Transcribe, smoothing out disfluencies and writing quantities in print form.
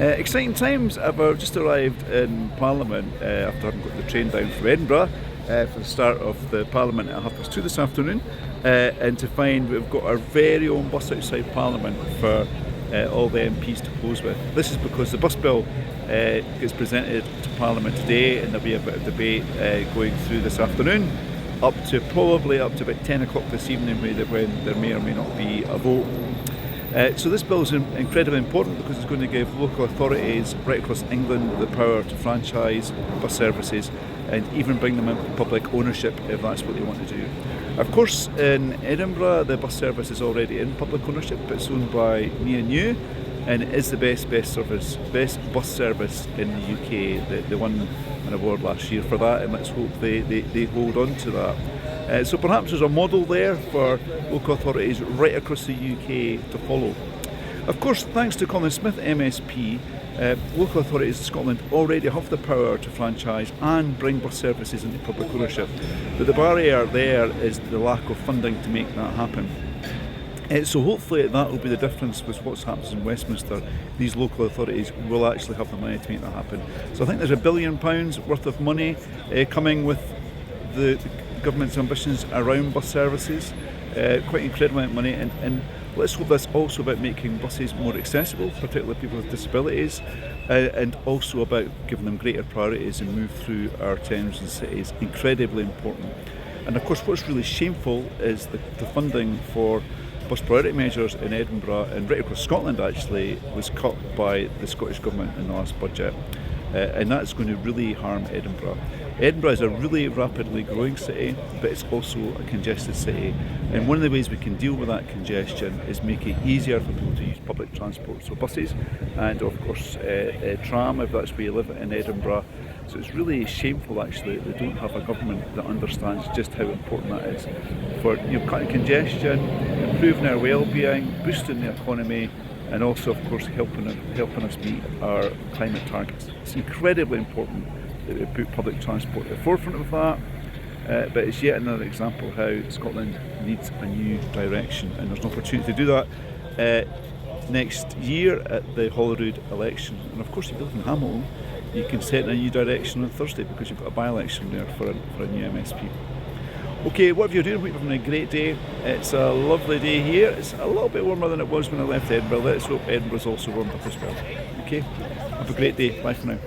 Exciting times. I've just arrived in Parliament after having got the train down from Edinburgh for the start of the Parliament at 2:30 this afternoon, and to find we've got our very own bus outside Parliament for all the MPs to pose with. This is because the bus bill gets presented to Parliament today, and there'll be a bit of debate going through this afternoon, probably up to about 10 o'clock this evening, when there may or may not be a vote. So this bill is incredibly important because it's going to give local authorities right across England the power to franchise bus services and even bring them into public ownership if that's what they want to do. Of course, in Edinburgh the bus service is already in public ownership. It's owned by No.2 and it is the best bus service in the UK. They won an award last year for that, and let's hope they hold on to that. So perhaps there's a model there for local authorities right across the UK to follow. Of course, thanks to Colin Smith MSP, local authorities in Scotland already have the power to franchise and bring bus services into public ownership. But the barrier there is the lack of funding to make that happen. So hopefully that will be the difference with what's happened in Westminster. These local authorities will actually have the money to make that happen. So I think there's £1 billion worth of money coming with the government's ambitions around bus services. Quite incredible amount of money, and let's hope that's also about making buses more accessible, particularly people with disabilities, and also about giving them greater priorities and move through our towns and cities. Incredibly important. And of course what's really shameful is the funding for bus priority measures in Edinburgh and right across Scotland actually was cut by the Scottish Government in the last budget, and that's going to really harm Edinburgh. Edinburgh is a really rapidly growing city, but it's also a congested city, and one of the ways we can deal with that congestion is make it easier for people to use public transport, so buses and of course tram if that's where you live in Edinburgh. So it's really shameful actually that they don't have a government that understands just how important that is for cutting congestion, improving our well-being, boosting the economy, and also of course helping us meet our climate targets. It's incredibly important that we put public transport at the forefront of that, but it's yet another example of how Scotland needs a new direction, and there's an opportunity to do that next year at the Holyrood election. And of course if you live in Hamilton, you can set a new direction on Thursday because you've got a by-election there for a new MSP. Okay, what have you doing? Hope you're having a great day. It's a lovely day here. It's a little bit warmer than it was when I left Edinburgh. Let's hope Edinburgh's also warmed up as well. Okay, have a great day. Bye for now.